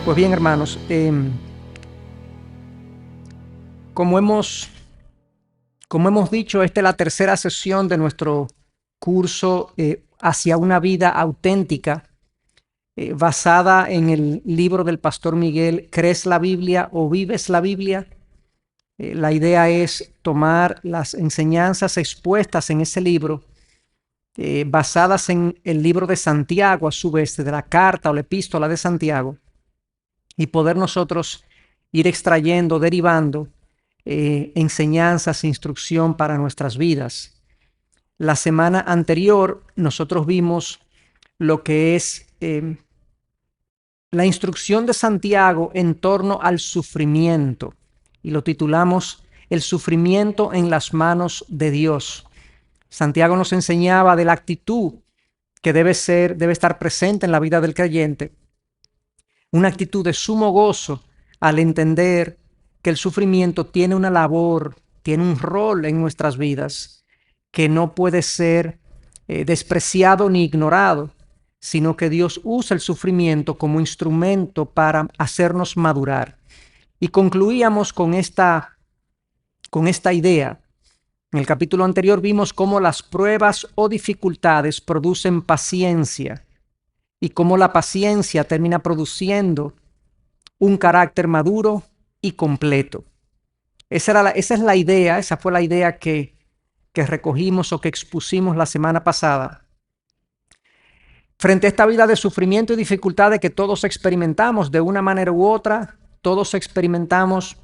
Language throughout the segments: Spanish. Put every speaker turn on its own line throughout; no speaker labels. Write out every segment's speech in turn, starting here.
Pues bien, hermanos, como hemos, como hemos dicho, esta es la tercera sesión de nuestro curso hacia una vida auténtica, basada en el libro del Pastor Miguel, ¿Crees la Biblia o vives la Biblia? La idea es tomar las enseñanzas expuestas en ese libro, basadas en el libro de Santiago, a su vez, de la carta o la epístola de Santiago, y poder nosotros ir extrayendo, derivando enseñanzas, instrucción para nuestras vidas. La semana anterior nosotros vimos lo que es la instrucción de Santiago en torno al sufrimiento, y lo titulamos El sufrimiento en las manos de Dios. Santiago nos enseñaba de la actitud que debe estar presente en la vida del creyente, una actitud de sumo gozo al entender que el sufrimiento tiene una labor, tiene un rol en nuestras vidas que no puede ser despreciado ni ignorado, sino que Dios usa el sufrimiento como instrumento para hacernos madurar. Y concluíamos con esta idea. En el capítulo anterior vimos cómo las pruebas o dificultades producen paciencia y cómo la paciencia termina produciendo un carácter maduro y completo. Esa es la idea, esa fue la idea que recogimos o que expusimos la semana pasada. Frente a esta vida de sufrimiento y dificultades que todos experimentamos de una manera u otra, todos experimentamos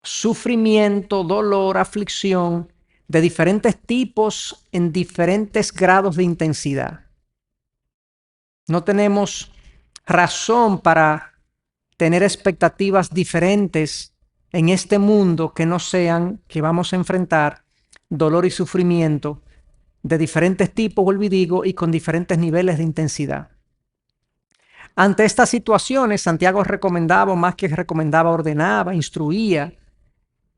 sufrimiento, dolor, aflicción de diferentes tipos en diferentes grados de intensidad. No tenemos razón para tener expectativas diferentes en este mundo que no sean que vamos a enfrentar dolor y sufrimiento de diferentes tipos, vuelvo y digo, y con diferentes niveles de intensidad. Ante estas situaciones, Santiago recomendaba, más que recomendaba, ordenaba, instruía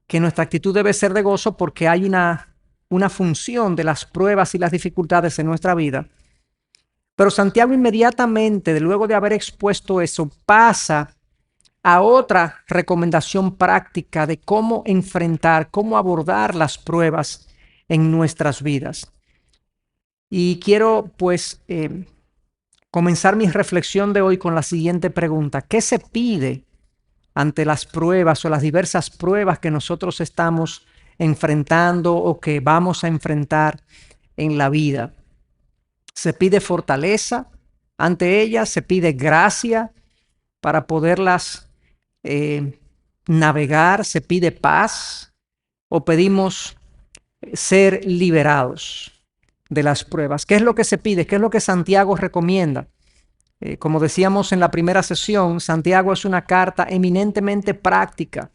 que nuestra actitud debe ser de gozo porque hay una función de las pruebas y las dificultades en nuestra vida. Pero Santiago inmediatamente, luego de haber expuesto eso, pasa a otra recomendación práctica de cómo enfrentar, cómo abordar las pruebas en nuestras vidas. Y quiero pues comenzar mi reflexión de hoy con la siguiente pregunta: ¿qué se pide ante las pruebas o las diversas pruebas que nosotros estamos enfrentando o que vamos a enfrentar en la vida? Se pide fortaleza ante ellas, se pide gracia para poderlas navegar, se pide paz, o pedimos ser liberados de las pruebas. ¿Qué es lo que se pide? ¿Qué es lo que Santiago recomienda? Como decíamos en la primera sesión, Santiago es una carta eminentemente práctica,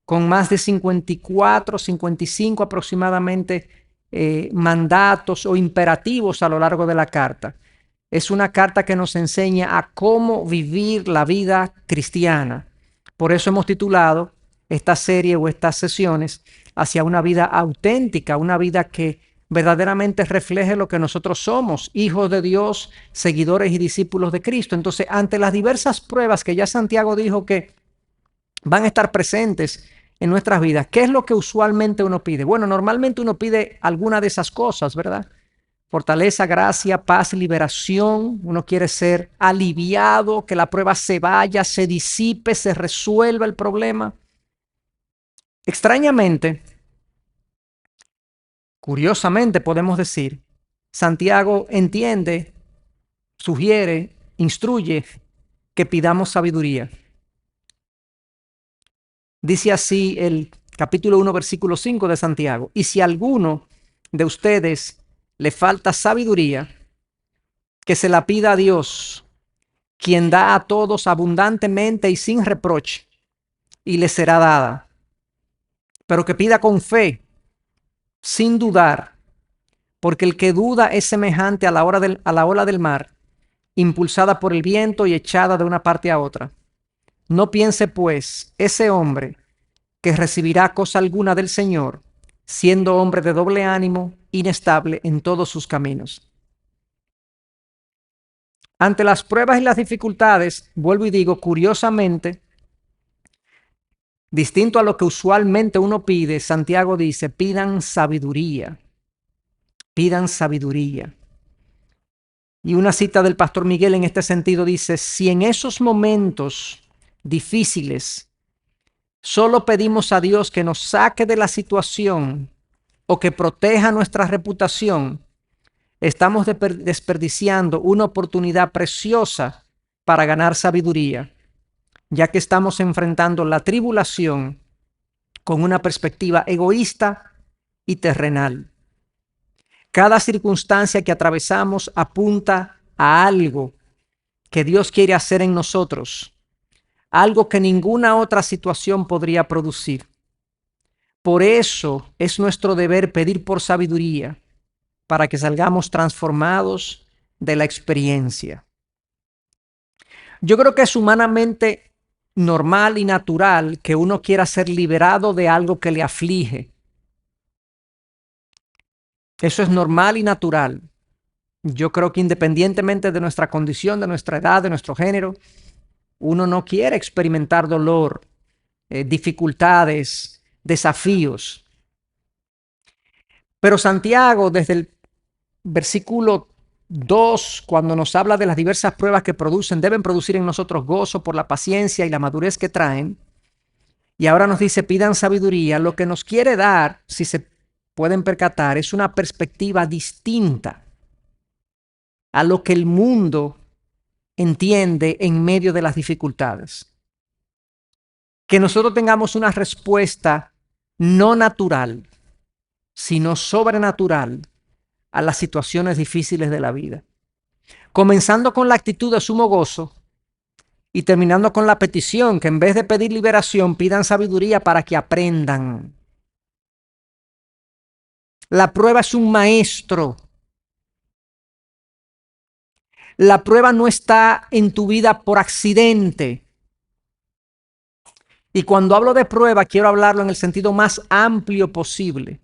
con más de 54, 55 aproximadamente mandatos o imperativos a lo largo de la carta. Es una carta que nos enseña a cómo vivir la vida cristiana. Por eso hemos titulado esta serie o estas sesiones hacia una vida auténtica, una vida que verdaderamente refleje lo que nosotros somos, hijos de Dios, seguidores y discípulos de Cristo. Entonces, ante las diversas pruebas que ya Santiago dijo que van a estar presentes en nuestras vidas, ¿qué es lo que usualmente uno pide? Bueno, normalmente uno pide alguna de esas cosas, ¿verdad? Fortaleza, gracia, paz, liberación. Uno quiere ser aliviado, que la prueba se vaya, se disipe, se resuelva el problema. Extrañamente, curiosamente podemos decir, Santiago entiende, sugiere, instruye que pidamos sabiduría. Dice así el capítulo 1, versículo 5 de Santiago: y si a alguno de ustedes le falta sabiduría, que se la pida a Dios, quien da a todos abundantemente y sin reproche, y le será dada. Pero que pida con fe, sin dudar, porque el que duda es semejante a la ola del mar, impulsada por el viento y echada de una parte a otra. No piense, pues, ese hombre que recibirá cosa alguna del Señor, siendo hombre de doble ánimo, inestable en todos sus caminos. Ante las pruebas y las dificultades, vuelvo y digo, curiosamente, distinto a lo que usualmente uno pide, Santiago dice, pidan sabiduría, pidan sabiduría. Y una cita del pastor Miguel en este sentido dice, si en esos momentos difíciles solo pedimos a Dios que nos saque de la situación o que proteja nuestra reputación, estamos desperdiciando una oportunidad preciosa para ganar sabiduría, ya que estamos enfrentando la tribulación con una perspectiva egoísta y terrenal. Cada circunstancia que atravesamos apunta a algo que Dios quiere hacer en nosotros, algo que ninguna otra situación podría producir. Por eso es nuestro deber pedir por sabiduría, para que salgamos transformados de la experiencia. Yo creo que es humanamente normal y natural que uno quiera ser liberado de algo que le aflige. Eso es normal y natural. Yo creo que independientemente de nuestra condición, de nuestra edad, de nuestro género, uno no quiere experimentar dolor, dificultades, desafíos. Pero Santiago, desde el versículo 2, cuando nos habla de las diversas pruebas que deben producir en nosotros gozo por la paciencia y la madurez que traen, y ahora nos dice, pidan sabiduría, lo que nos quiere dar, si se pueden percatar, es una perspectiva distinta a lo que el mundo entiende en medio de las dificultades. Que nosotros tengamos una respuesta no natural, sino sobrenatural a las situaciones difíciles de la vida. Comenzando con la actitud de sumo gozo y terminando con la petición, que en vez de pedir liberación, pidan sabiduría para que aprendan. La prueba es un maestro. La prueba no está en tu vida por accidente. Y cuando hablo de prueba, quiero hablarlo en el sentido más amplio posible.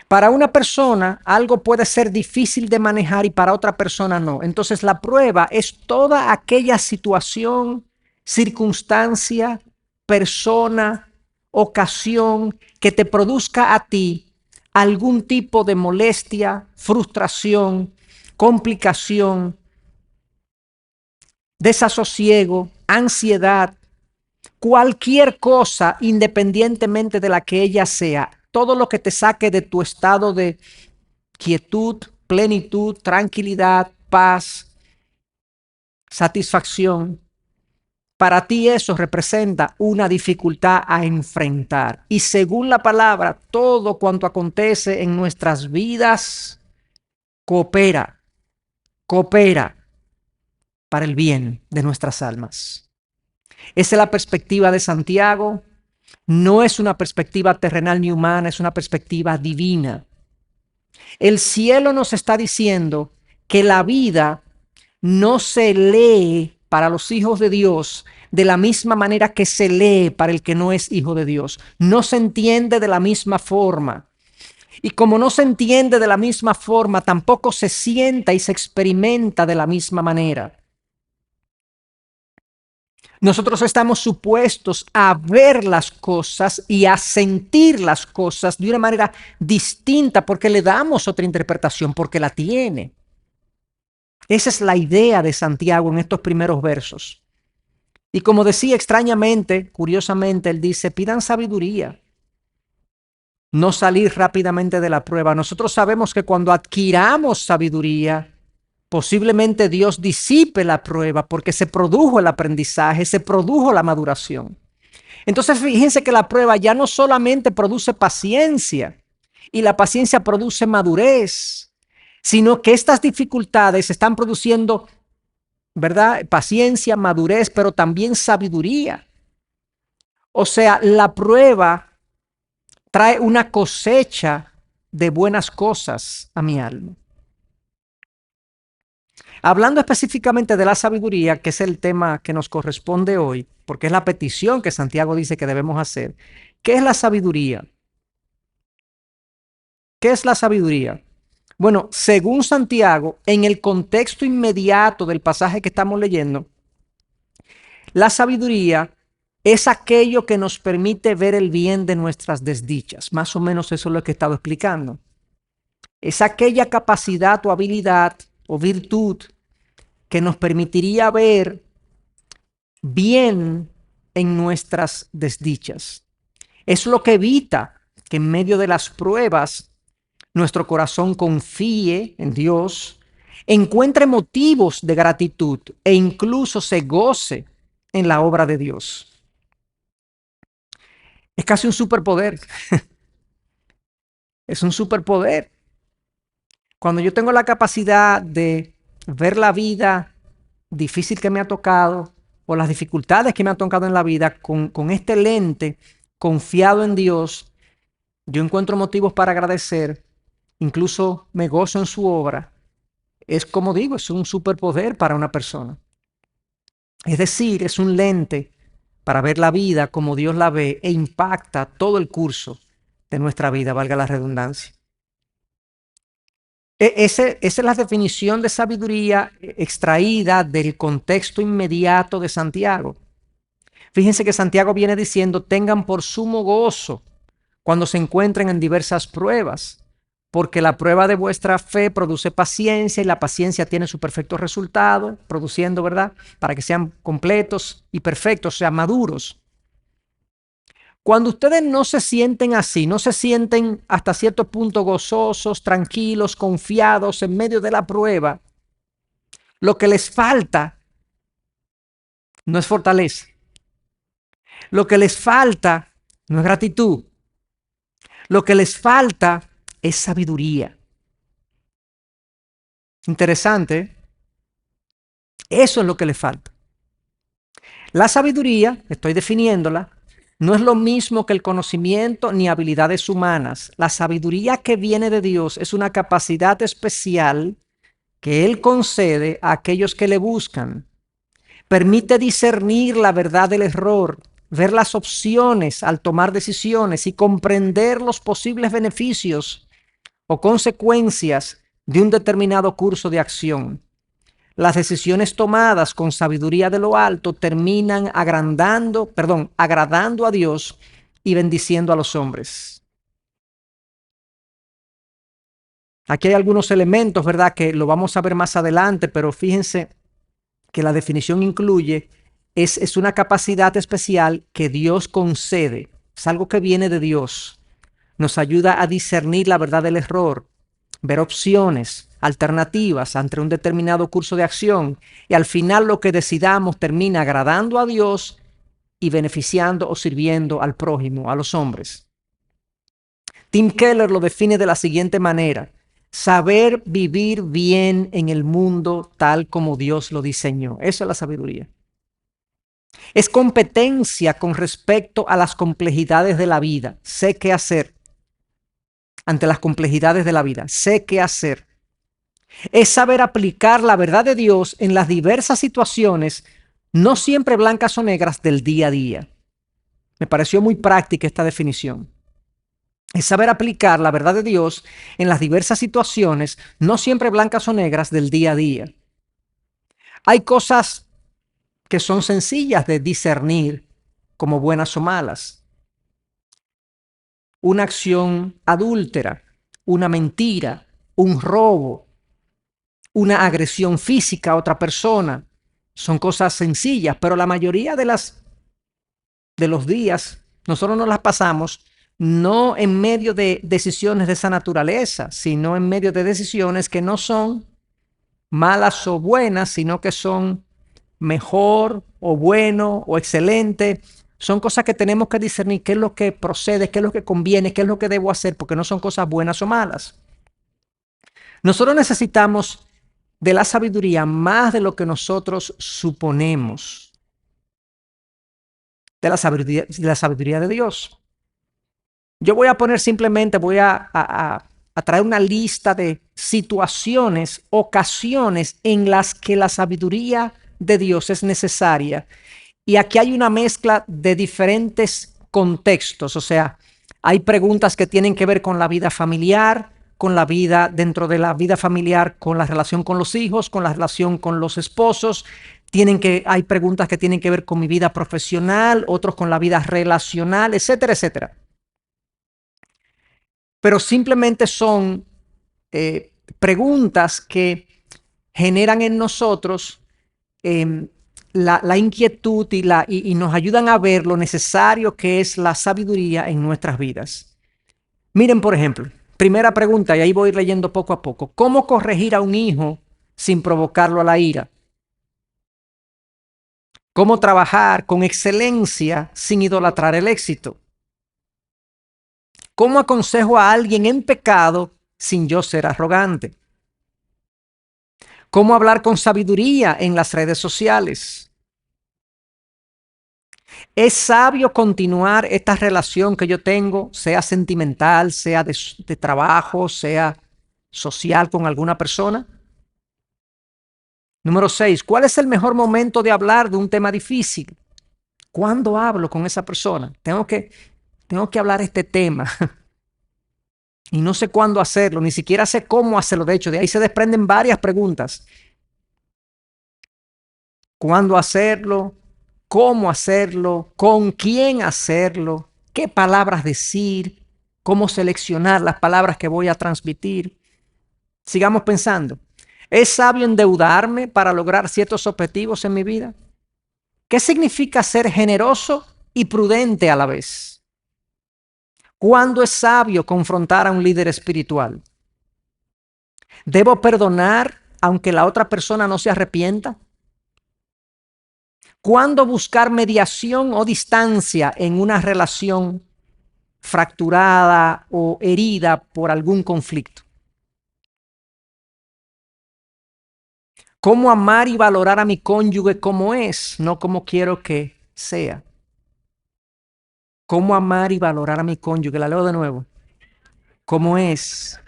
Para una persona algo puede ser difícil de manejar y para otra persona no. Entonces la prueba es toda aquella situación, circunstancia, persona, ocasión que te produzca a ti algún tipo de molestia, frustración, complicación, desasosiego, ansiedad, cualquier cosa independientemente de la que ella sea. Todo lo que te saque de tu estado de quietud, plenitud, tranquilidad, paz, satisfacción. Para ti eso representa una dificultad a enfrentar. Y según la palabra, todo cuanto acontece en nuestras vidas coopera para el bien de nuestras almas. Esa es la perspectiva de Santiago. No es una perspectiva terrenal ni humana, es una perspectiva divina. El cielo nos está diciendo que la vida no se lee para los hijos de Dios de la misma manera que se lee para el que no es hijo de Dios. No se entiende de la misma forma. Y como no se entiende de la misma forma, tampoco se sienta y se experimenta de la misma manera. Nosotros estamos supuestos a ver las cosas y a sentir las cosas de una manera distinta porque le damos otra interpretación, porque la tiene. Esa es la idea de Santiago en estos primeros versos. Y como decía extrañamente, curiosamente, él dice, pidan sabiduría. No salir rápidamente de la prueba. Nosotros sabemos que cuando adquiramos sabiduría, posiblemente Dios disipe la prueba porque se produjo el aprendizaje, se produjo la maduración. Entonces fíjense que la prueba ya no solamente produce paciencia y la paciencia produce madurez, sino que estas dificultades están produciendo, ¿verdad? Paciencia, madurez, pero también sabiduría. O sea, la prueba trae una cosecha de buenas cosas a mi alma. Hablando específicamente de la sabiduría, que es el tema que nos corresponde hoy, porque es la petición que Santiago dice que debemos hacer. ¿Qué es la sabiduría? ¿Qué es la sabiduría? Bueno, según Santiago, en el contexto inmediato del pasaje que estamos leyendo, la sabiduría es aquello que nos permite ver el bien de nuestras desdichas. Más o menos eso es lo que he estado explicando. Es aquella capacidad o habilidad o virtud que nos permitiría ver bien en nuestras desdichas. Es lo que evita que en medio de las pruebas nuestro corazón confíe en Dios, encuentre motivos de gratitud e incluso se goce en la obra de Dios. Es casi un superpoder. Es un superpoder. Cuando yo tengo la capacidad de ver la vida difícil que me ha tocado o las dificultades que me han tocado en la vida con este lente confiado en Dios, yo encuentro motivos para agradecer, incluso me gozo en su obra. Es como digo, es un superpoder para una persona. Es decir, es un lente para ver la vida como Dios la ve e impacta todo el curso de nuestra vida, valga la redundancia. Esa es la definición de sabiduría extraída del contexto inmediato de Santiago. Fíjense que Santiago viene diciendo, tengan por sumo gozo cuando se encuentren en diversas pruebas, porque la prueba de vuestra fe produce paciencia y la paciencia tiene su perfecto resultado, produciendo, ¿verdad? Para que sean completos y perfectos, o sea, maduros. Cuando ustedes no se sienten así, no se sienten hasta cierto punto gozosos, tranquilos, confiados en medio de la prueba, lo que les falta no es fortaleza. Lo que les falta no es gratitud. Lo que les falta es sabiduría. Interesante. Eso es lo que les falta. La sabiduría, estoy definiéndola, no es lo mismo que el conocimiento ni habilidades humanas. La sabiduría que viene de Dios es una capacidad especial que Él concede a aquellos que le buscan. Permite discernir la verdad del error, ver las opciones al tomar decisiones y comprender los posibles beneficios o consecuencias de un determinado curso de acción. Las decisiones tomadas con sabiduría de lo alto terminan agradando a Dios y bendiciendo a los hombres. Aquí hay algunos elementos, ¿verdad?, que lo vamos a ver más adelante, pero fíjense que la definición incluye es una capacidad especial que Dios concede. Es algo que viene de Dios. Nos ayuda a discernir la verdad del error, ver opciones, alternativas ante un determinado curso de acción y al final lo que decidamos termina agradando a Dios y beneficiando o sirviendo al prójimo, a los hombres. Tim Keller lo define de la siguiente manera: saber vivir bien en el mundo tal como Dios lo diseñó. Eso es la sabiduría. Es competencia con respecto a las complejidades de la vida. Sé qué hacer ante las complejidades de la vida. Sé qué hacer. Es saber aplicar la verdad de Dios en las diversas situaciones, no siempre blancas o negras, del día a día. Me pareció muy práctica esta definición. Es saber aplicar la verdad de Dios en las diversas situaciones, no siempre blancas o negras, del día a día. Hay cosas que son sencillas de discernir como buenas o malas. Una acción adúltera, una mentira, un robo, una agresión física a otra persona, son cosas sencillas, pero la mayoría de los días nosotros nos las pasamos no en medio de decisiones de esa naturaleza, sino en medio de decisiones que no son malas o buenas, sino que son mejor o bueno o excelente. Son cosas que tenemos que discernir qué es lo que procede, qué es lo que conviene, qué es lo que debo hacer, porque no son cosas buenas o malas. Nosotros necesitamos de la sabiduría más de lo que nosotros suponemos, de la sabiduría de Dios. Yo voy a poner simplemente, voy a traer una lista de situaciones, ocasiones en las que la sabiduría de Dios es necesaria. Y aquí hay una mezcla de diferentes contextos, o sea, hay preguntas que tienen que ver con la vida familiar, con la vida dentro de la vida familiar, con la relación con los hijos, con la relación con los esposos. Hay preguntas que tienen que ver con mi vida profesional, otros con la vida relacional, etcétera, etcétera. Pero simplemente son preguntas que generan en nosotros la inquietud y nos ayudan a ver lo necesario que es la sabiduría en nuestras vidas. Miren, por ejemplo, primera pregunta, y ahí voy leyendo poco a poco. ¿Cómo corregir a un hijo sin provocarlo a la ira? ¿Cómo trabajar con excelencia sin idolatrar el éxito? ¿Cómo aconsejo a alguien en pecado sin yo ser arrogante? ¿Cómo hablar con sabiduría en las redes sociales? ¿Es sabio continuar esta relación que yo tengo, sea sentimental, sea de trabajo, sea social con alguna persona? Número 6. ¿Cuál es el mejor momento de hablar de un tema difícil? ¿Cuándo hablo con esa persona? Tengo que hablar este tema y no sé cuándo hacerlo, ni siquiera sé cómo hacerlo. De hecho, de ahí se desprenden varias preguntas. ¿Cuándo hacerlo? ¿Cómo hacerlo? ¿Con quién hacerlo? ¿Qué palabras decir? ¿Cómo seleccionar las palabras que voy a transmitir? Sigamos pensando. ¿Es sabio endeudarme para lograr ciertos objetivos en mi vida? ¿Qué significa ser generoso y prudente a la vez? ¿Cuándo es sabio confrontar a un líder espiritual? ¿Debo perdonar aunque la otra persona no se arrepienta? ¿Cuándo buscar mediación o distancia en una relación fracturada o herida por algún conflicto? ¿Cómo amar y valorar a mi cónyuge como es, no como quiero que sea? ¿Cómo amar y valorar a mi cónyuge? La leo de nuevo. Como es,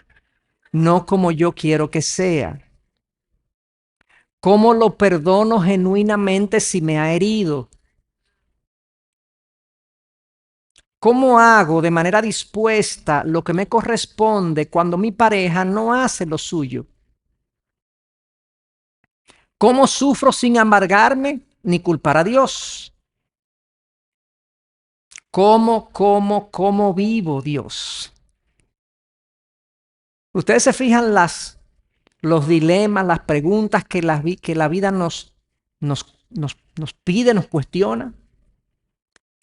no como yo quiero que sea. ¿Cómo lo perdono genuinamente si me ha herido? ¿Cómo hago de manera dispuesta lo que me corresponde cuando mi pareja no hace lo suyo? ¿Cómo sufro sin amargarme ni culpar a Dios? ¿Cómo vivo, Dios? Ustedes se fijan los dilemas, las preguntas que la vida nos pide, nos cuestiona.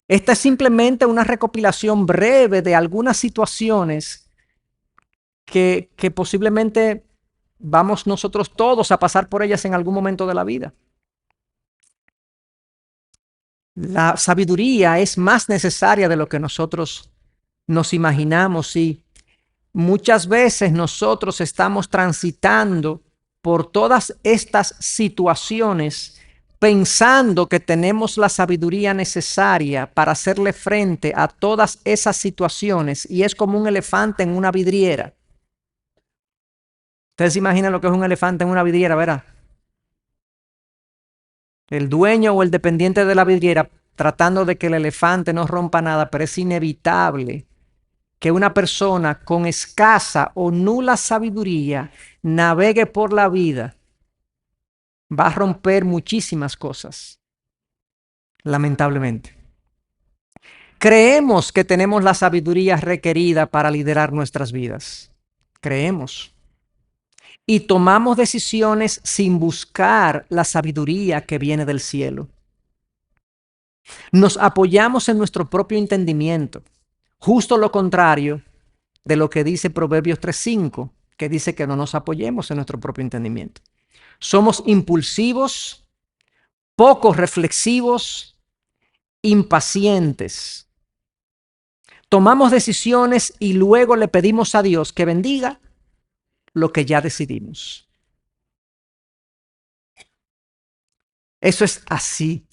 Esta es simplemente una recopilación breve de algunas situaciones que posiblemente vamos nosotros todos a pasar por ellas en algún momento de la vida. La sabiduría es más necesaria de lo que nosotros nos imaginamos y muchas veces nosotros estamos transitando por todas estas situaciones pensando que tenemos la sabiduría necesaria para hacerle frente a todas esas situaciones y es como un elefante en una vidriera. Ustedes se imaginan lo que es un elefante en una vidriera, ¿verdad? El dueño o el dependiente de la vidriera tratando de que el elefante no rompa nada, pero es inevitable que una persona con escasa o nula sabiduría navegue por la vida. Va a romper muchísimas cosas, lamentablemente. Creemos que tenemos la sabiduría requerida para liderar nuestras vidas. Creemos. Y tomamos decisiones sin buscar la sabiduría que viene del cielo. Nos apoyamos en nuestro propio entendimiento, justo lo contrario de lo que dice Proverbios 3:5, que dice que no nos apoyemos en nuestro propio entendimiento. Somos impulsivos, poco reflexivos, impacientes. Tomamos decisiones y luego le pedimos a Dios que bendiga lo que ya decidimos. Eso es así.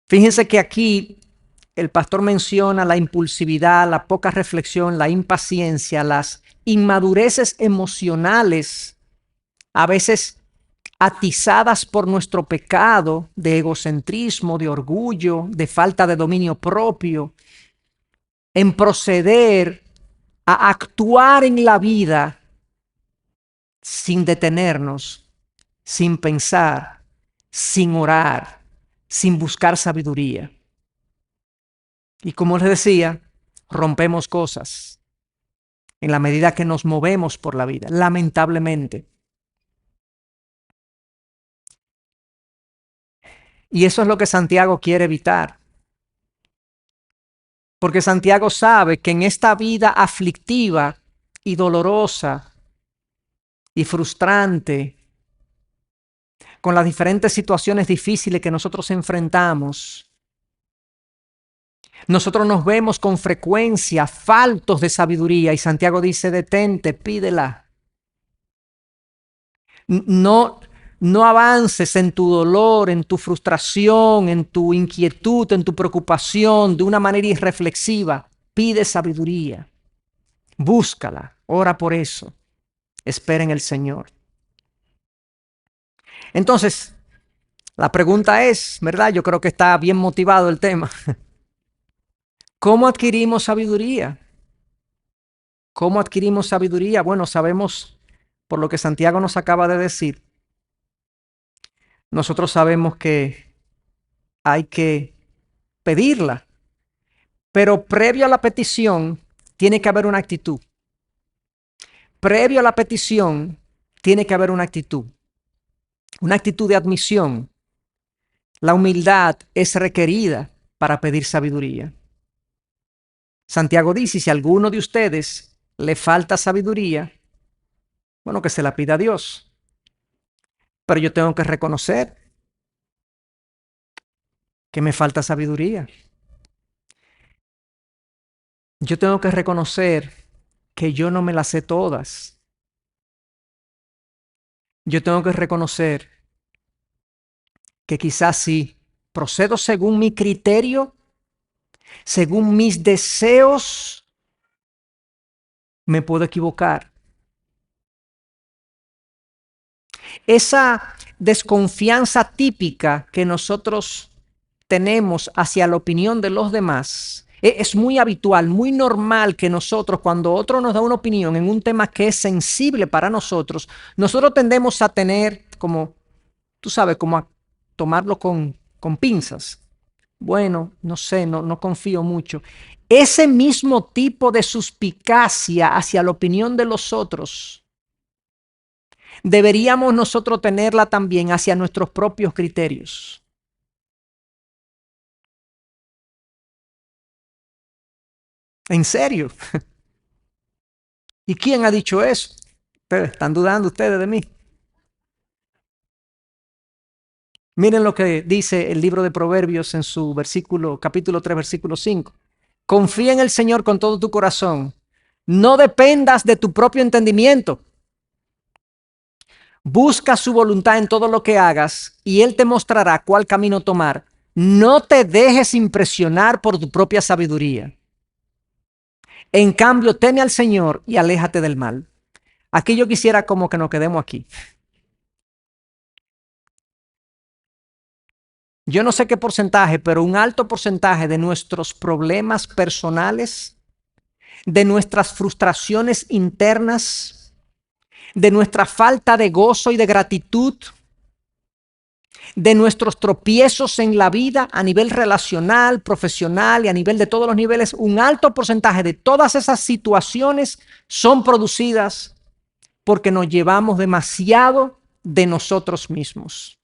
Fíjense que aquí el pastor menciona la impulsividad, la poca reflexión, la impaciencia, las inmadureces emocionales, a veces atizadas por nuestro pecado de egocentrismo, de orgullo, de falta de dominio propio, en proceder a actuar en la vida sin detenernos, sin pensar, sin orar, sin buscar sabiduría. Y como les decía, rompemos cosas en la medida que nos movemos por la vida, lamentablemente. Y eso es lo que Santiago quiere evitar. Porque Santiago sabe que en esta vida aflictiva y dolorosa y frustrante, con las diferentes situaciones difíciles que nosotros enfrentamos, nosotros nos vemos con frecuencia faltos de sabiduría y Santiago dice, detente, pídela. No, no avances en tu dolor, en tu frustración, en tu inquietud, en tu preocupación de una manera irreflexiva. Pide sabiduría, búscala, ora por eso, espera en el Señor. Entonces, la pregunta es, ¿verdad? Yo creo que está bien motivado el tema. ¿Cómo adquirimos sabiduría? ¿Cómo adquirimos sabiduría? Bueno, sabemos, por lo que Santiago nos acaba de decir, nosotros sabemos que hay que pedirla, pero previo a la petición tiene que haber una actitud. Previo a la petición tiene que haber una actitud de admisión. La humildad es requerida para pedir sabiduría. Santiago dice, si a alguno de ustedes le falta sabiduría, bueno, que se la pida a Dios. Pero yo tengo que reconocer que me falta sabiduría. Yo tengo que reconocer que yo no me las sé todas. Yo tengo que reconocer que quizás si procedo según mi criterio, según mis deseos, me puedo equivocar. Esa desconfianza típica que nosotros tenemos hacia la opinión de los demás es muy habitual, muy normal que nosotros, cuando otro nos da una opinión en un tema que es sensible para nosotros, nosotros tendemos a tener como, tú sabes, como a tomarlo con pinzas. Bueno, no sé, no confío mucho. Ese mismo tipo de suspicacia hacia la opinión de los otros deberíamos nosotros tenerla también hacia nuestros propios criterios. ¿En serio? ¿Y quién ha dicho eso? ¿Están dudando ustedes de mí? Miren lo que dice el libro de Proverbios en su capítulo 3, versículo 5. Confía en el Señor con todo tu corazón. No dependas de tu propio entendimiento. Busca su voluntad en todo lo que hagas y Él te mostrará cuál camino tomar. No te dejes impresionar por tu propia sabiduría. En cambio, teme al Señor y aléjate del mal. Aquí yo quisiera como que nos quedemos aquí. Yo no sé qué porcentaje, pero un alto porcentaje de nuestros problemas personales, de nuestras frustraciones internas, de nuestra falta de gozo y de gratitud, de nuestros tropiezos en la vida a nivel relacional, profesional y a nivel de todos los niveles, un alto porcentaje de todas esas situaciones son producidas porque nos llevamos demasiado de nosotros mismos.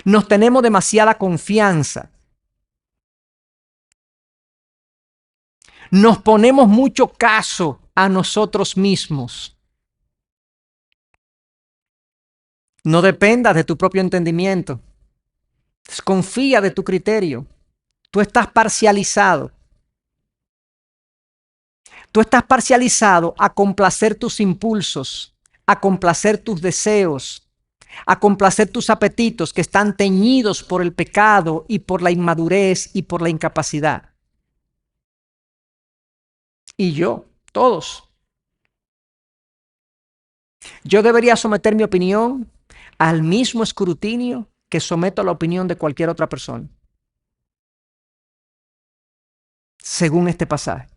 Nos tenemos demasiada confianza. Nos ponemos mucho caso a nosotros mismos. No dependas de tu propio entendimiento. Confía de tu criterio. Tú estás parcializado. Tú estás parcializado a complacer tus impulsos, a complacer tus deseos, a complacer tus apetitos que están teñidos por el pecado y por la inmadurez y por la incapacidad. Y yo, todos. Yo debería someter mi opinión al mismo escrutinio que someto a la opinión de cualquier otra persona. según este pasaje.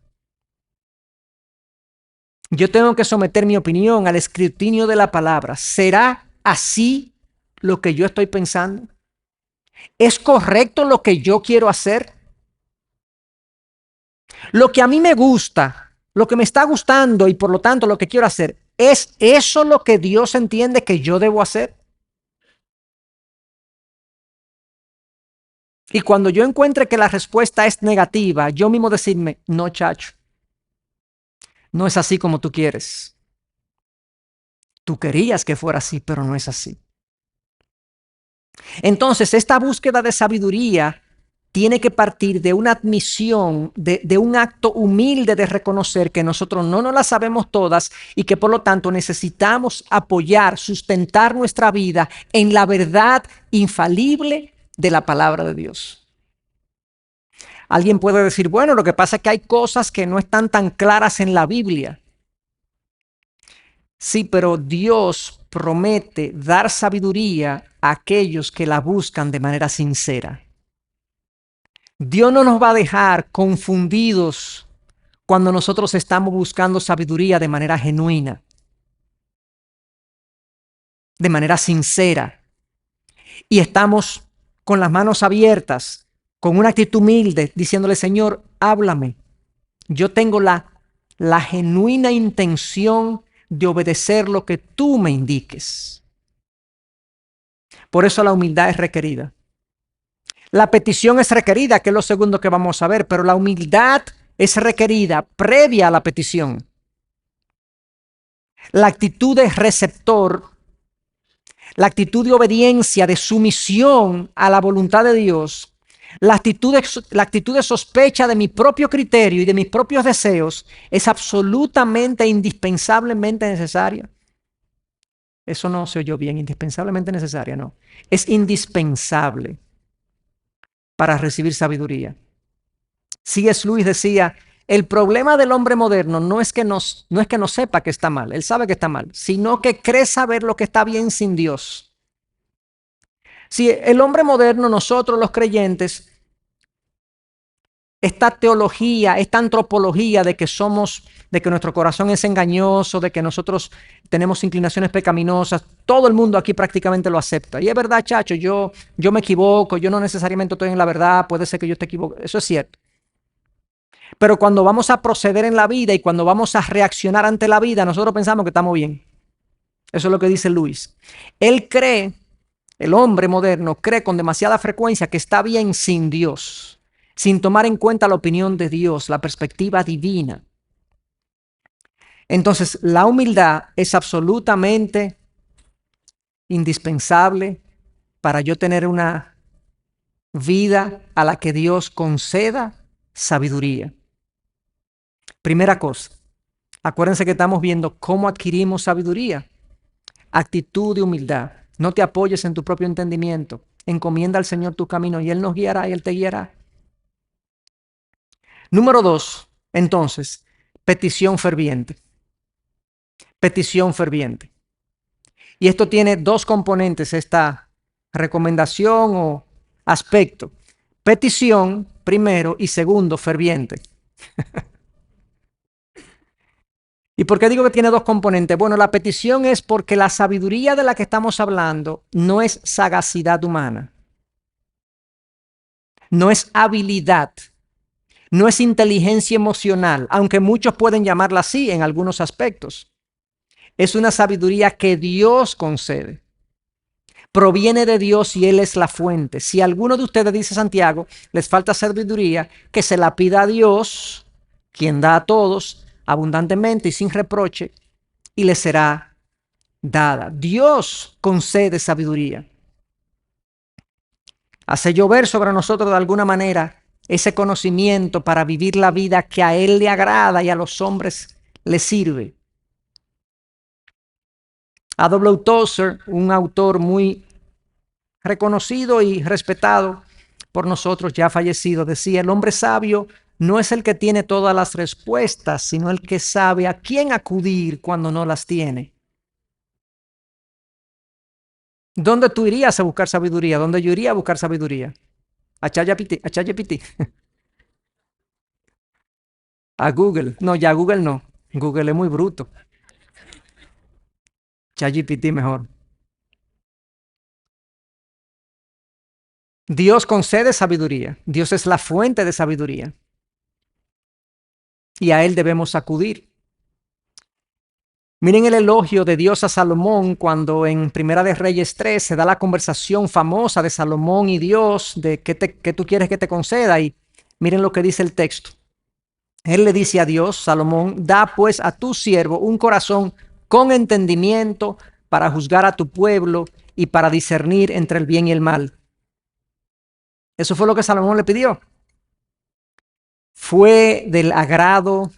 Yo tengo que someter mi opinión al escrutinio de la palabra. ¿Será así lo que yo estoy pensando? ¿Es correcto lo que yo quiero hacer? Lo que a mí me gusta, lo que me está gustando y por lo tanto lo que quiero hacer, ¿es eso lo que Dios entiende que yo debo hacer? Y cuando yo encuentre que la respuesta es negativa, yo mismo decirme, no, chacho, no es así como tú quieres. Tú querías que fuera así, pero no es así. Entonces, esta búsqueda de sabiduría tiene que partir de una admisión, de un acto humilde de reconocer que nosotros no nos las sabemos todas y que por lo tanto necesitamos apoyar, sustentar nuestra vida en la verdad infalible de la palabra de Dios. Alguien puede decir, bueno, lo que pasa es que hay cosas que no están tan claras en la Biblia. Sí, pero Dios promete dar sabiduría a aquellos que la buscan de manera sincera. Dios no nos va a dejar confundidos cuando nosotros estamos buscando sabiduría de manera genuina, de manera sincera, y estamos con las manos abiertas, con una actitud humilde, diciéndole, Señor, háblame. Yo tengo la genuina intención de obedecer lo que tú me indiques. Por eso la humildad es requerida. La petición es requerida, que es lo segundo que vamos a ver, pero la humildad es requerida previa a la petición. La actitud de receptor, la actitud de obediencia, de sumisión a la voluntad de Dios, la actitud de sospecha de mi propio criterio y de mis propios deseos es absolutamente, indispensablemente necesaria. Eso no se oyó bien, indispensablemente necesaria, no. Es indispensable para recibir sabiduría. C.S. Lewis decía, el problema del hombre moderno no es que no sepa que está mal, él sabe que está mal, sino que cree saber lo que está bien sin Dios. Si el hombre moderno, nosotros los creyentes, esta teología, esta antropología de que nuestro corazón es engañoso, de que nosotros tenemos inclinaciones pecaminosas, todo el mundo aquí prácticamente lo acepta. Y es verdad, chacho, yo me equivoco, yo no necesariamente estoy en la verdad, puede ser que yo esté equivocado, eso es cierto. Pero cuando vamos a proceder en la vida y cuando vamos a reaccionar ante la vida, nosotros pensamos que estamos bien. Eso es lo que dice Luis. Él cree, el hombre moderno cree con demasiada frecuencia que está bien sin Dios, sin tomar en cuenta la opinión de Dios, la perspectiva divina. Entonces, la humildad es absolutamente indispensable para yo tener una vida a la que Dios conceda sabiduría. Primera cosa, acuérdense que estamos viendo cómo adquirimos sabiduría. Actitud de humildad. No te apoyes en tu propio entendimiento. Encomienda al Señor tu camino y Él nos guiará y Él te guiará. Número 2, entonces, petición ferviente. Petición ferviente. Y esto tiene dos componentes, esta recomendación o aspecto. Petición, primero, y segundo, ferviente. ¿Y por qué digo que tiene dos componentes? Bueno, la petición es porque la sabiduría de la que estamos hablando no es sagacidad humana, no es habilidad, no es inteligencia emocional, aunque muchos pueden llamarla así en algunos aspectos. Es una sabiduría que Dios concede. Proviene de Dios y Él es la fuente. Si alguno de ustedes, dice Santiago, les falta sabiduría, que se la pida a Dios, quien da a todos abundantemente y sin reproche, y le será dada. Dios concede sabiduría. Hace llover sobre nosotros de alguna manera ese conocimiento para vivir la vida que a Él le agrada y a los hombres le sirve. A W. Tozer, un autor muy reconocido y respetado por nosotros, ya fallecido, decía, el hombre sabio no es el que tiene todas las respuestas, sino el que sabe a quién acudir cuando no las tiene. ¿Dónde tú irías a buscar sabiduría? ¿Dónde yo iría a buscar sabiduría? A ChatGPT. A Google. No, ya Google no. Google es muy bruto. ChatGPT mejor. Dios concede sabiduría. Dios es la fuente de sabiduría. Y a Él debemos acudir. Miren el elogio de Dios a Salomón cuando en Primera de Reyes 3 se da la conversación famosa de Salomón y Dios de qué tú quieres que te conceda. Y miren lo que dice el texto. Él le dice a Dios, Salomón, da pues a tu siervo un corazón con entendimiento para juzgar a tu pueblo y para discernir entre el bien y el mal. Eso fue lo que Salomón le pidió. Fue del agrado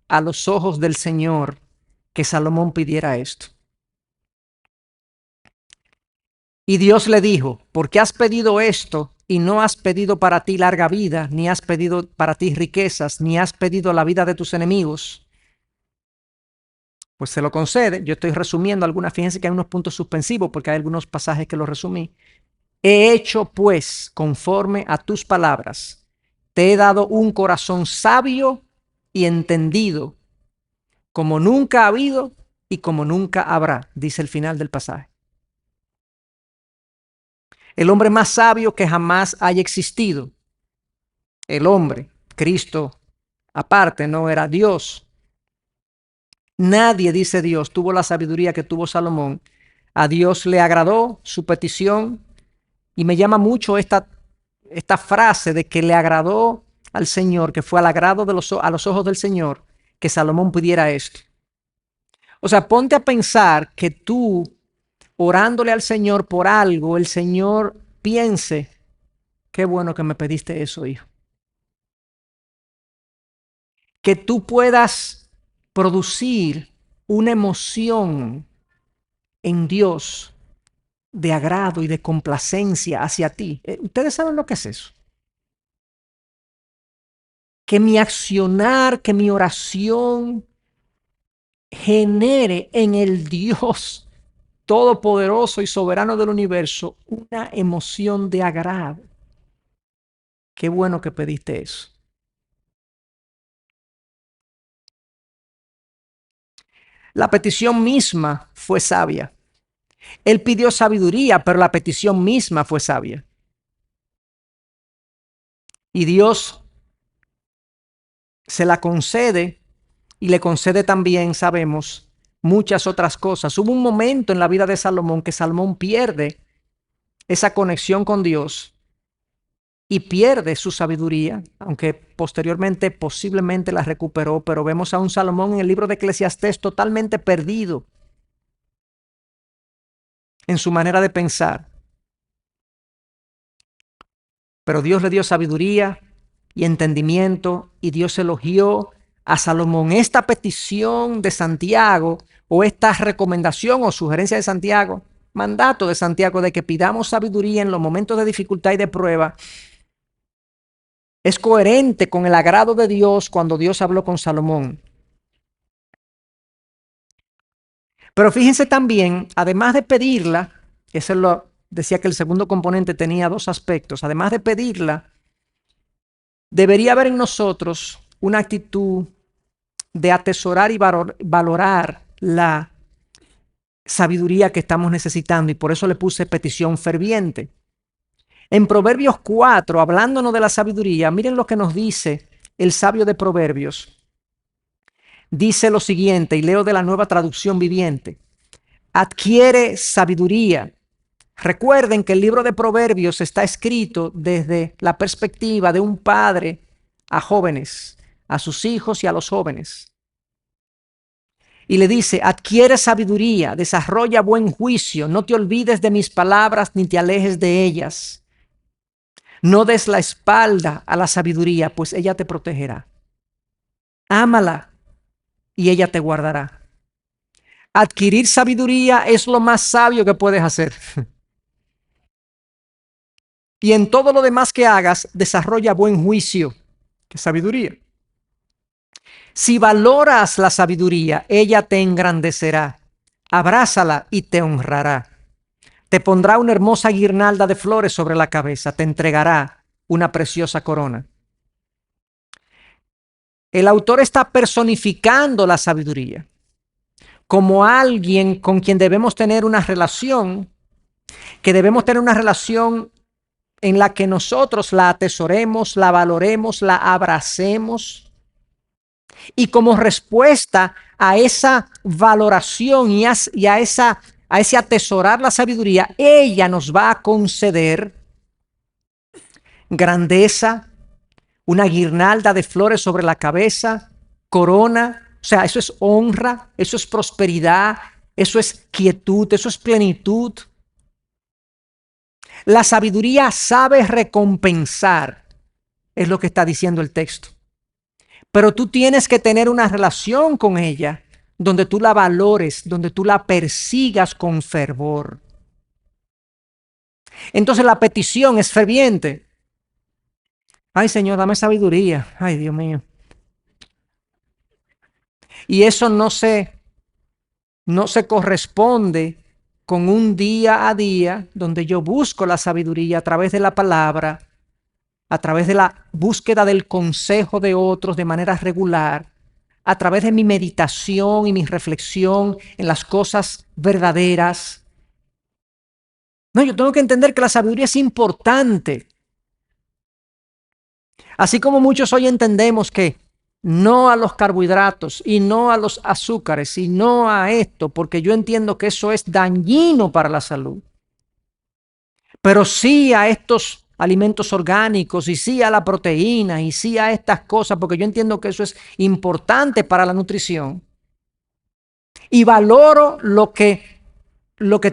a los ojos del Señor que Salomón pidiera esto. Y Dios le dijo, ¿por qué has pedido esto y no has pedido para ti larga vida, ni has pedido para ti riquezas, ni has pedido la vida de tus enemigos? Pues se lo concede. Yo estoy resumiendo algunas, fíjense que hay unos puntos suspensivos porque hay algunos pasajes que los resumí. He hecho pues conforme a tus palabras. Te he dado un corazón sabio y entendido, como nunca ha habido y como nunca habrá, dice el final del pasaje. El hombre más sabio que jamás haya existido. El hombre, Cristo, aparte, no era Dios. Nadie, dice Dios, tuvo la sabiduría que tuvo Salomón. A Dios le agradó su petición y me llama mucho esta frase de que le agradó al Señor, que fue al agrado a los ojos del Señor, que Salomón pidiera esto. O sea, ponte a pensar que tú, orándole al Señor por algo, el Señor piense, qué bueno que me pediste eso, hijo. Que tú puedas producir una emoción en Dios de agrado y de complacencia hacia ti. ¿Ustedes saben lo que es eso? Que mi accionar, que mi oración genere en el Dios todopoderoso y soberano del universo una emoción de agrado. Qué bueno que pediste eso. La petición misma fue sabia. Él pidió sabiduría, pero la petición misma fue sabia. Y Dios se la concede y le concede también, sabemos, muchas otras cosas. Hubo un momento en la vida de Salomón que Salomón pierde esa conexión con Dios y pierde su sabiduría, aunque posteriormente posiblemente la recuperó, pero vemos a un Salomón en el libro de Eclesiastés totalmente perdido en su manera de pensar. Pero Dios le dio sabiduría y entendimiento y Dios elogió a Salomón. Esta petición de Santiago o esta recomendación o sugerencia de Santiago, mandato de Santiago de que pidamos sabiduría en los momentos de dificultad y de prueba, es coherente con el agrado de Dios cuando Dios habló con Salomón. Pero fíjense también, además de pedirla, eso lo decía que el segundo componente tenía dos aspectos, además de pedirla, debería haber en nosotros una actitud de atesorar y valorar la sabiduría que estamos necesitando y por eso le puse petición ferviente. En Proverbios 4, hablándonos de la sabiduría, miren lo que nos dice el sabio de Proverbios. Dice lo siguiente, y leo de la Nueva Traducción Viviente. Adquiere sabiduría. Recuerden que el libro de Proverbios está escrito desde la perspectiva de un padre a jóvenes, a sus hijos y a los jóvenes. Y le dice, adquiere sabiduría, desarrolla buen juicio, no te olvides de mis palabras ni te alejes de ellas. No des la espalda a la sabiduría, pues ella te protegerá. Ámala y ella te guardará. Adquirir sabiduría es lo más sabio que puedes hacer. Y en todo lo demás que hagas, desarrolla buen juicio. ¿Qué sabiduría? Si valoras la sabiduría, ella te engrandecerá. Abrázala y te honrará. Te pondrá una hermosa guirnalda de flores sobre la cabeza. Te entregará una preciosa corona. El autor está personificando la sabiduría como alguien con quien debemos tener una relación, que debemos tener una relación en la que nosotros la atesoremos, la valoremos, la abracemos. Y como respuesta a esa valoración y a ese atesorar la sabiduría, ella nos va a conceder grandeza, una guirnalda de flores sobre la cabeza, corona. O sea, eso es honra, eso es prosperidad, eso es quietud, eso es plenitud. La sabiduría sabe recompensar, es lo que está diciendo el texto. Pero tú tienes que tener una relación con ella donde tú la valores, donde tú la persigas con fervor. Entonces la petición es ferviente. Ay, Señor, dame sabiduría. Ay, Dios mío. Y eso no se corresponde con un día a día donde yo busco la sabiduría a través de la palabra, a través de la búsqueda del consejo de otros de manera regular, a través de mi meditación y mi reflexión en las cosas verdaderas. No, yo tengo que entender que la sabiduría es importante. Así como muchos hoy entendemos que no a los carbohidratos y no a los azúcares y no a esto, porque yo entiendo que eso es dañino para la salud, pero sí a estos alimentos orgánicos y sí a la proteína y sí a estas cosas, porque yo entiendo que eso es importante para la nutrición. Y valoro lo que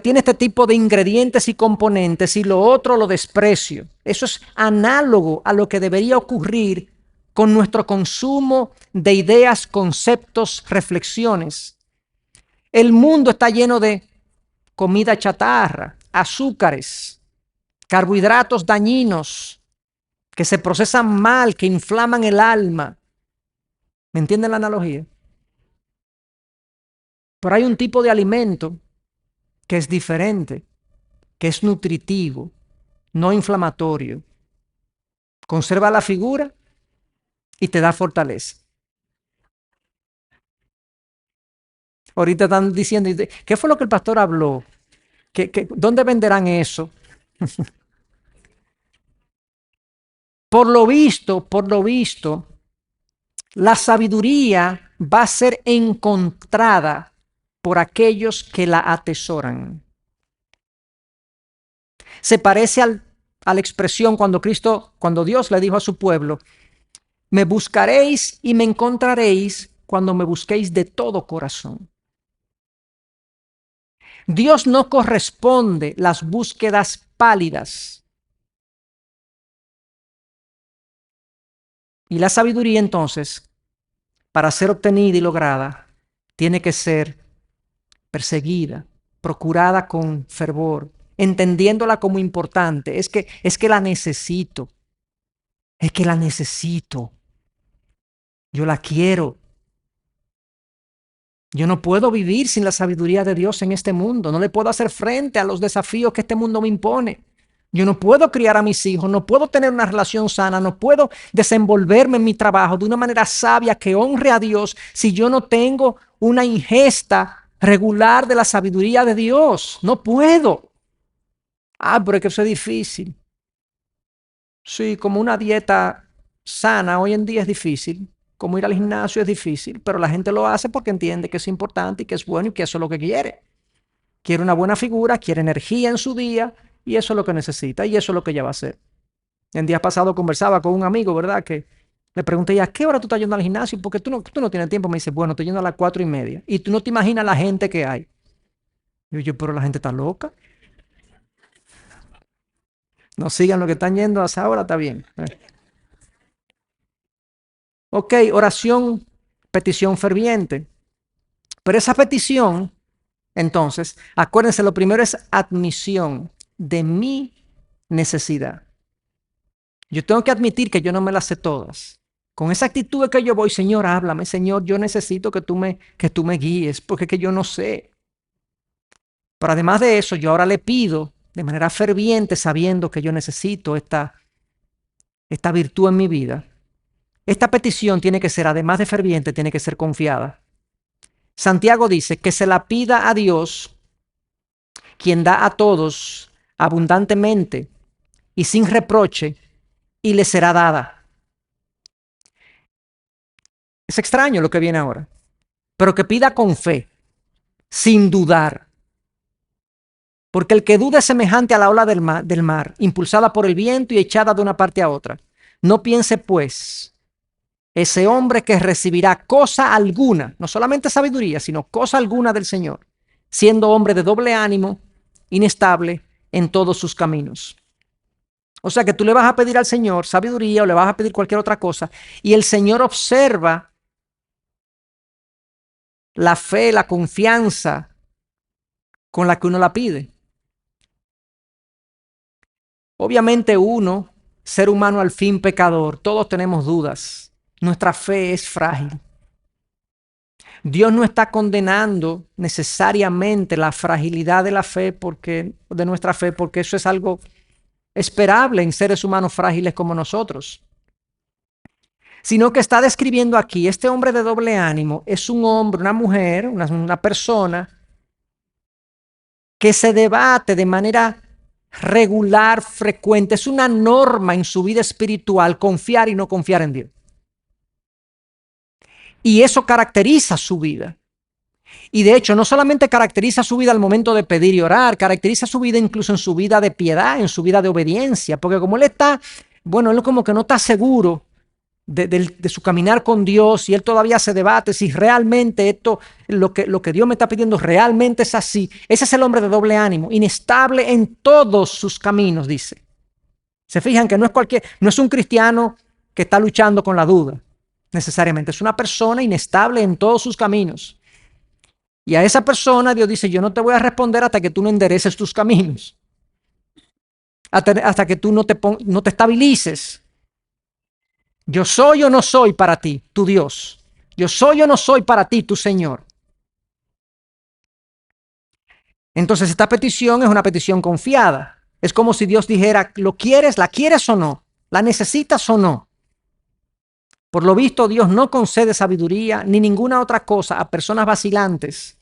tiene este tipo de ingredientes y componentes y lo otro lo desprecio. Eso es análogo a lo que debería ocurrir con nuestro consumo de ideas, conceptos, reflexiones. El mundo está lleno de comida chatarra, azúcares, carbohidratos dañinos que se procesan mal, que inflaman el alma. ¿Me entienden la analogía? Pero hay un tipo de alimento que es diferente, que es nutritivo, no inflamatorio. Conserva la figura y te da fortaleza. Ahorita están diciendo, ¿qué fue lo que el pastor habló? ¿Dónde venderán eso? Por lo visto, la sabiduría va a ser encontrada por aquellos que la atesoran. Se parece a la expresión cuando Dios le dijo a su pueblo, me buscaréis y me encontraréis cuando me busquéis de todo corazón. Dios no corresponde las búsquedas pálidas. Y la sabiduría entonces, para ser obtenida y lograda, tiene que ser perseguida, procurada con fervor, entendiéndola como importante. Es que la necesito. Es que la necesito. Yo la quiero. Yo no puedo vivir sin la sabiduría de Dios en este mundo. No le puedo hacer frente a los desafíos que este mundo me impone. Yo no puedo criar a mis hijos, no puedo tener una relación sana, no puedo desenvolverme en mi trabajo de una manera sabia que honre a Dios si yo no tengo una ingesta regular de la sabiduría de Dios. No puedo. Ah, pero es que eso es difícil. Sí, como una dieta sana hoy en día es difícil. Como ir al gimnasio es difícil, pero la gente lo hace porque entiende que es importante y que es bueno y que eso es lo que quiere. Quiere una buena figura, quiere energía en su día y eso es lo que necesita y eso es lo que ella va a hacer. El día pasado conversaba con un amigo, ¿verdad? Que le pregunté, ¿a qué hora tú estás yendo al gimnasio? Porque tú no tienes tiempo. Me dice, bueno, estoy yendo a las 4:30. Y tú no te imaginas la gente que hay. Pero la gente está loca. No sigan lo que están yendo a esa hora, está bien. Ok, oración, petición ferviente. Pero esa petición, entonces, acuérdense, lo primero es admisión de mi necesidad. Yo tengo que admitir que yo no me las sé todas. Con esa actitud de que yo voy, Señor, háblame, Señor, yo necesito que tú me guíes, porque es que yo no sé. Pero además de eso, yo ahora le pido de manera ferviente, sabiendo que yo necesito esta virtud en mi vida, esta petición tiene que ser, además de ferviente, tiene que ser confiada. Santiago dice que se la pida a Dios, quien da a todos abundantemente y sin reproche, y le será dada. Es extraño lo que viene ahora, pero que pida con fe, sin dudar. Porque el que duda es semejante a la ola del mar, impulsada por el viento y echada de una parte a otra. No piense, pues, ese hombre que recibirá cosa alguna, no solamente sabiduría, sino cosa alguna del Señor, siendo hombre de doble ánimo, inestable en todos sus caminos. O sea que tú le vas a pedir al Señor sabiduría o le vas a pedir cualquier otra cosa, y el Señor observa la fe, la confianza con la que uno la pide. Obviamente uno, ser humano al fin pecador, todos tenemos dudas. Nuestra fe es frágil. Dios no está condenando necesariamente la fragilidad de la fe de nuestra fe, porque eso es algo esperable en seres humanos frágiles como nosotros. Sino que está describiendo aquí, este hombre de doble ánimo es un hombre, una mujer, una persona que se debate de manera regular, frecuente. Es una norma en su vida espiritual confiar y no confiar en Dios. Y eso caracteriza su vida. Y de hecho, no solamente caracteriza su vida al momento de pedir y orar, caracteriza su vida incluso en su vida de piedad, en su vida de obediencia. Porque como él está, él como que no está seguro de su caminar con Dios y él todavía se debate si realmente esto, lo que Dios me está pidiendo realmente es así. Ese es el hombre de doble ánimo, inestable en todos sus caminos, dice. Se fijan que no es un cristiano que está luchando con la duda, necesariamente. Es una persona inestable en todos sus caminos. Y a esa persona Dios dice, yo no te voy a responder hasta que tú no endereces tus caminos. Hasta que tú no te estabilices. Yo soy o no soy para ti, tu Dios. Yo soy o no soy para ti, tu Señor. Entonces esta petición es una petición confiada. Es como si Dios dijera, ¿lo quieres? ¿La quieres o no? ¿La necesitas o no? Por lo visto, Dios no concede sabiduría ni ninguna otra cosa a personas vacilantes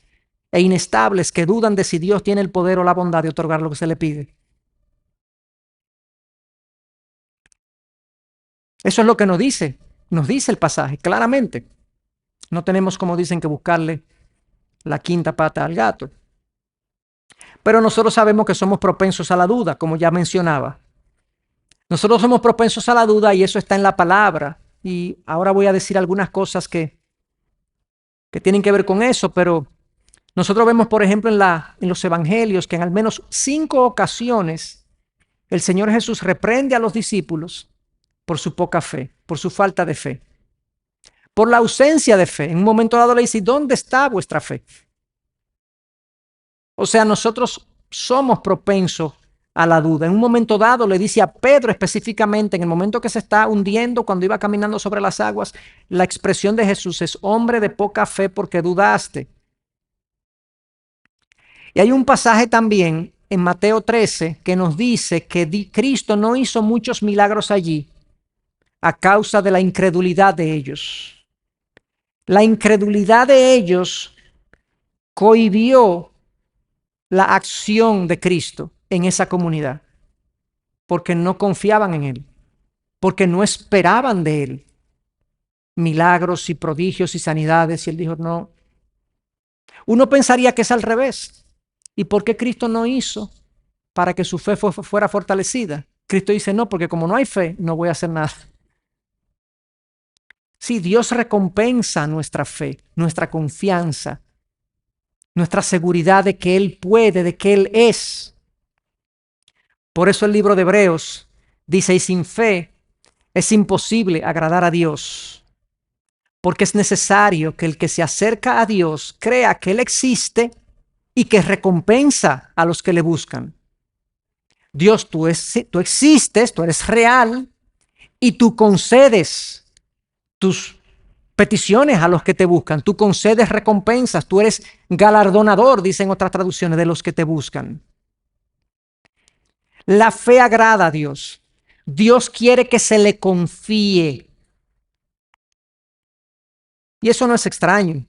e inestables que dudan de si Dios tiene el poder o la bondad de otorgar lo que se le pide. Eso es lo que nos dice el pasaje, claramente. No tenemos, como dicen, que buscarle la quinta pata al gato. Pero nosotros sabemos que somos propensos a la duda, como ya mencionaba. Nosotros somos propensos a la duda y eso está en la palabra. Y ahora voy a decir algunas cosas que tienen que ver con eso, pero nosotros vemos, por ejemplo, en los evangelios que en al menos 5 ocasiones el Señor Jesús reprende a los discípulos por su poca fe, por su falta de fe, por la ausencia de fe. En un momento dado le dice, ¿dónde está vuestra fe? O sea, nosotros somos propensos a la duda. En un momento dado le dice a Pedro específicamente, en el momento que se está hundiendo, cuando iba caminando sobre las aguas, la expresión de Jesús es, hombre de poca fe, porque dudaste. Y hay un pasaje también en Mateo 13 que nos dice que Cristo no hizo muchos milagros allí a causa de la incredulidad de ellos. La incredulidad de ellos cohibió la acción de Cristo en esa comunidad, porque no confiaban en Él, porque no esperaban de Él milagros y prodigios y sanidades. Y Él dijo, no. Uno pensaría que es al revés. ¿Y por qué Cristo no hizo para que su fe fuera fortalecida? Cristo dice, no, porque como no hay fe, no voy a hacer nada. Sí, Dios recompensa nuestra fe, nuestra confianza, nuestra seguridad de que Él puede, de que Él es. Por eso el libro de Hebreos dice, y sin fe es imposible agradar a Dios, porque es necesario que el que se acerca a Dios crea que Él existe y que recompensa a los que le buscan. Dios, tú existes, tú eres real y tú concedes tus peticiones a los que te buscan. Tú concedes recompensas, tú eres galardonador, dicen otras traducciones, de los que te buscan. La fe agrada a Dios. Dios quiere que se le confíe. Y eso no es extraño.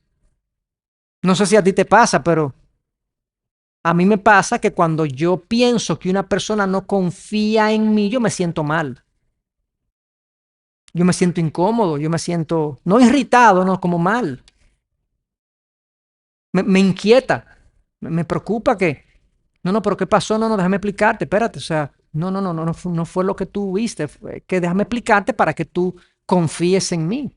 No sé si a ti te pasa, pero a mí me pasa que cuando yo pienso que una persona no confía en mí, yo me siento mal. Yo me siento incómodo, yo me siento, no irritado, no, como mal. Me inquieta, me preocupa que, no, no, pero ¿qué pasó? No, no, déjame explicarte, espérate, o sea, no fue lo que tú viste, fue que déjame explicarte para que tú confíes en mí.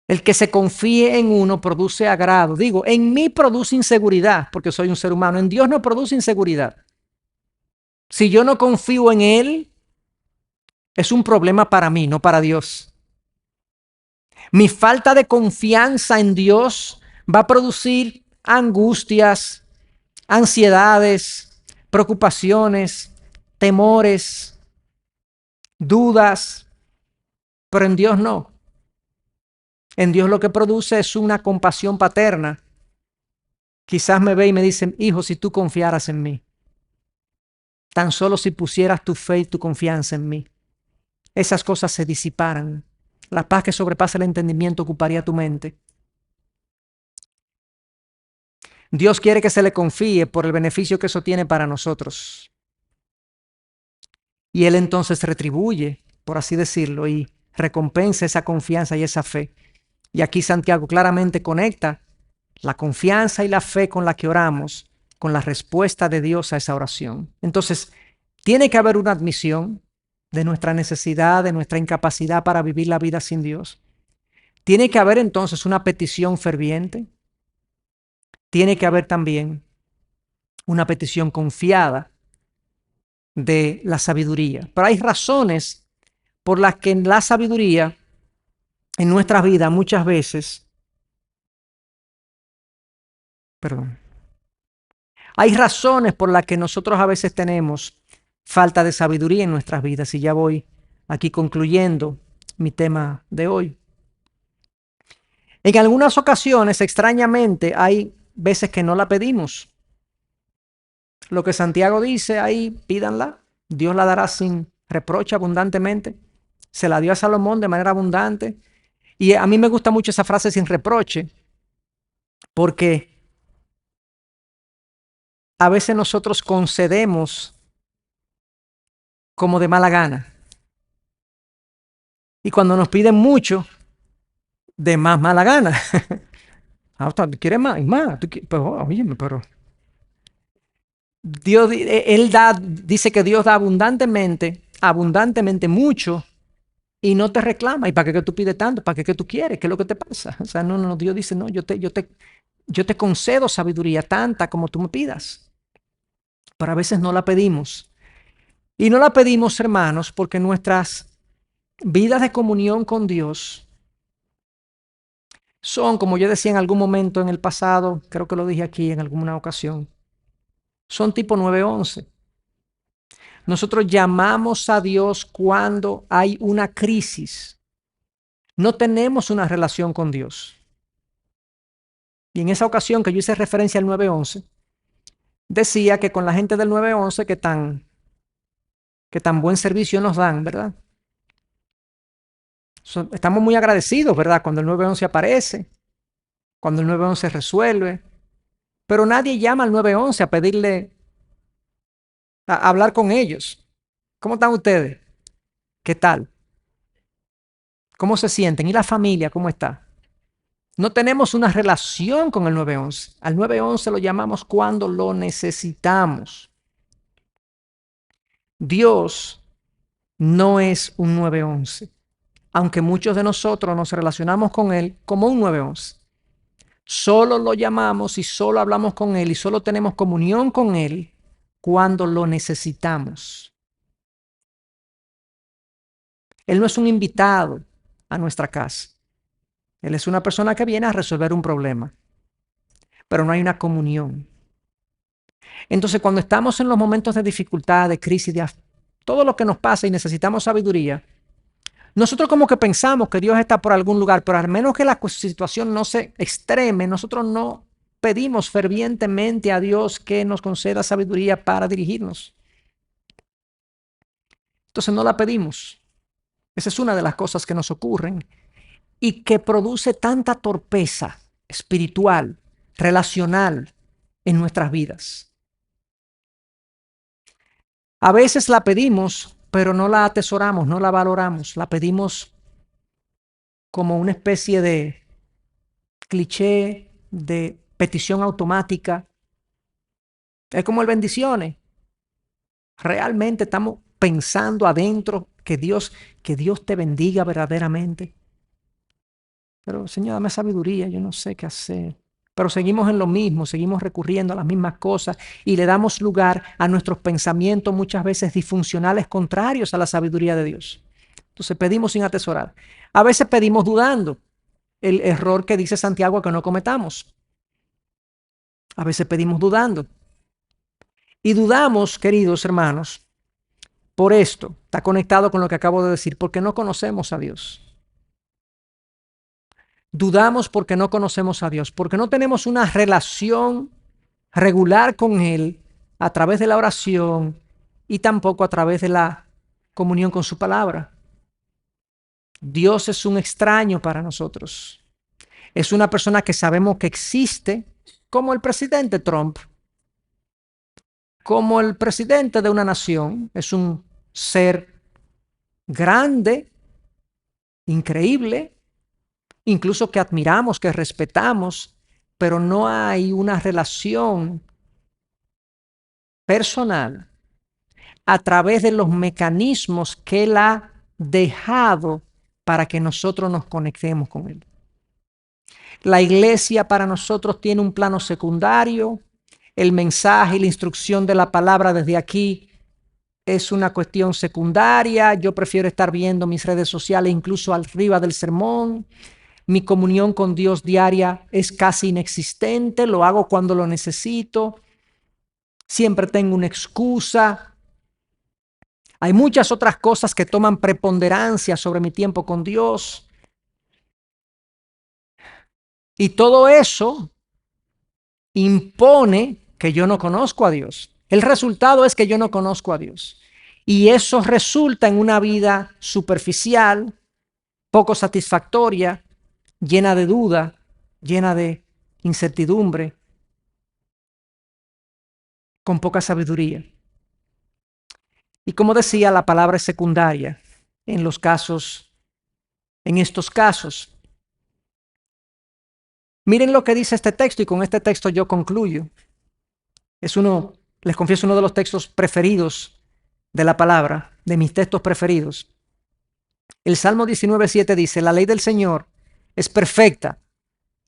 El que se confíe en uno produce agrado. Digo, en mí produce inseguridad, porque soy un ser humano. En Dios no produce inseguridad. Si yo no confío en Él, es un problema para mí, no para Dios. Mi falta de confianza en Dios va a producir angustias, ansiedades, preocupaciones, temores, dudas, pero en Dios no. En Dios lo que produce es una compasión paterna. Quizás me ve y me dice, hijo, si tú confiaras en mí, tan solo si pusieras tu fe y tu confianza en mí, esas cosas se disiparan. La paz que sobrepasa el entendimiento ocuparía tu mente. Dios quiere que se le confíe por el beneficio que eso tiene para nosotros. Y Él entonces retribuye, por así decirlo, y recompensa esa confianza y esa fe. Y aquí Santiago claramente conecta la confianza y la fe con la que oramos con la respuesta de Dios a esa oración. Entonces, tiene que haber una admisión de nuestra necesidad, de nuestra incapacidad para vivir la vida sin Dios. Tiene que haber entonces una petición ferviente. Tiene que haber también una petición confiada de la sabiduría. Pero hay razones por las que la sabiduría en nuestra vida muchas veces, perdón, hay razones por las que nosotros a veces tenemos falta de sabiduría en nuestras vidas. Y ya voy aquí concluyendo mi tema de hoy. En algunas ocasiones, extrañamente, hay veces que no la pedimos. Lo que Santiago dice ahí, pídanla. Dios la dará sin reproche abundantemente. Se la dio a Salomón de manera abundante. Y a mí me gusta mucho esa frase sin reproche, porque a veces nosotros concedemos como de mala gana. Y cuando nos piden mucho, de más mala gana. ¿Tú quieres más y más? Pero, óyeme, pero Dios, Él dice que Dios da abundantemente, abundantemente mucho y no te reclama. ¿Y para qué tú pides tanto? ¿Para qué tú quieres? ¿Qué es lo que te pasa? O sea, no, Dios dice, no, yo te concedo sabiduría tanta como tú me pidas. Pero a veces no la pedimos. Y no la pedimos, hermanos, porque nuestras vidas de comunión con Dios son, como yo decía en algún momento en el pasado, creo que lo dije aquí en alguna ocasión, son tipo 911. Nosotros llamamos a Dios cuando hay una crisis. No tenemos una relación con Dios. Y en esa ocasión que yo hice referencia al 911, decía que con la gente del 911 que tan buen servicio nos dan, ¿verdad? Estamos muy agradecidos, ¿verdad? Cuando el 911 aparece, cuando el 911 resuelve, pero nadie llama al 911 a pedirle, a hablar con ellos. ¿Cómo están ustedes? ¿Qué tal? ¿Cómo se sienten? ¿Y la familia cómo está? No tenemos una relación con el 911. Al 911 lo llamamos cuando lo necesitamos. Dios no es un 911, aunque muchos de nosotros nos relacionamos con Él como un 911. Solo lo llamamos y solo hablamos con Él y solo tenemos comunión con Él cuando lo necesitamos. Él no es un invitado a nuestra casa. Él es una persona que viene a resolver un problema, pero no hay una comunión. Entonces, cuando estamos en los momentos de dificultad, de crisis, de todo lo que nos pasa y necesitamos sabiduría, nosotros como que pensamos que Dios está por algún lugar, pero al menos que la situación no se extreme, nosotros no pedimos fervientemente a Dios que nos conceda sabiduría para dirigirnos. Entonces no la pedimos. Esa es una de las cosas que nos ocurren. y que produce tanta torpeza espiritual, relacional en nuestras vidas. A veces la pedimos, pero no la atesoramos, no la valoramos, la pedimos como una especie de cliché, de petición automática. Es como el bendiciones. Realmente estamos pensando adentro que Dios te bendiga verdaderamente. Pero Señor, dame sabiduría, yo no sé qué hacer. Pero seguimos en lo mismo, seguimos recurriendo a las mismas cosas y le damos lugar a nuestros pensamientos muchas veces disfuncionales contrarios a la sabiduría de Dios. Entonces pedimos sin atesorar. A veces pedimos dudando, el error que dice Santiago que no cometamos. A veces pedimos dudando. Y dudamos, queridos hermanos, por esto, está conectado con lo que acabo de decir, porque no conocemos a Dios. Dudamos porque no conocemos a Dios, porque no tenemos una relación regular con Él a través de la oración y tampoco a través de la comunión con su palabra. Dios es un extraño para nosotros. Es una persona que sabemos que existe, como el presidente Trump, como el presidente de una nación. Es un ser grande, increíble, incluso que admiramos, que respetamos, pero no hay una relación personal a través de los mecanismos que Él ha dejado para que nosotros nos conectemos con Él. La iglesia para nosotros tiene un plano secundario, el mensaje y la instrucción de la palabra desde aquí es una cuestión secundaria. Yo prefiero estar viendo mis redes sociales incluso arriba del sermón. Mi comunión con Dios diaria es casi inexistente, lo hago cuando lo necesito. Siempre tengo una excusa. Hay muchas otras cosas que toman preponderancia sobre mi tiempo con Dios. Y todo eso impone que yo no conozco a Dios. El resultado es que yo no conozco a Dios. Y eso resulta en una vida superficial, poco satisfactoria, llena de duda, llena de incertidumbre, con poca sabiduría. Y como decía, la palabra es secundaria en los casos, en estos casos. Miren lo que dice este texto y con este texto yo concluyo. Es uno, les confieso, uno de los textos preferidos de la palabra, de mis textos preferidos. El Salmo 19:7 dice, la ley del Señor es perfecta,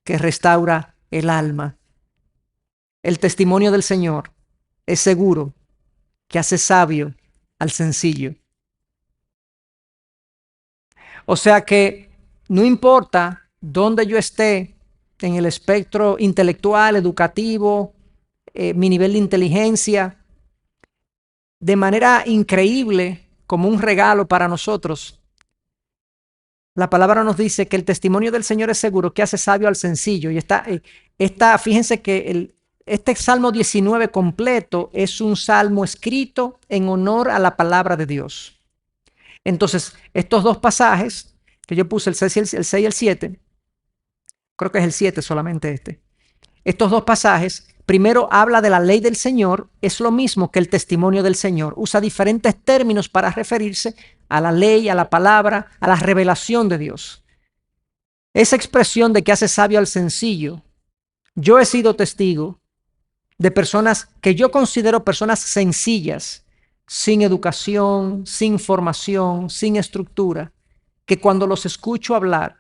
que restaura el alma. El testimonio del Señor es seguro, que hace sabio al sencillo. O sea que no importa dónde yo esté en el espectro intelectual, educativo, mi nivel de inteligencia, de manera increíble, como un regalo para nosotros. La palabra nos dice que el testimonio del Señor es seguro, que hace sabio al sencillo. Y fíjense que este Salmo 19 completo es un salmo escrito en honor a la palabra de Dios. Entonces, estos dos pasajes que yo puse, el 6 y el 7, creo que es el 7 solamente este. Estos dos pasajes, primero habla de la ley del Señor, es lo mismo que el testimonio del Señor. Usa diferentes términos para referirse a la ley, a la palabra, a la revelación de Dios. Esa expresión de que hace sabio al sencillo, yo he sido testigo de personas que yo considero personas sencillas, sin educación, sin formación, sin estructura, que cuando los escucho hablar,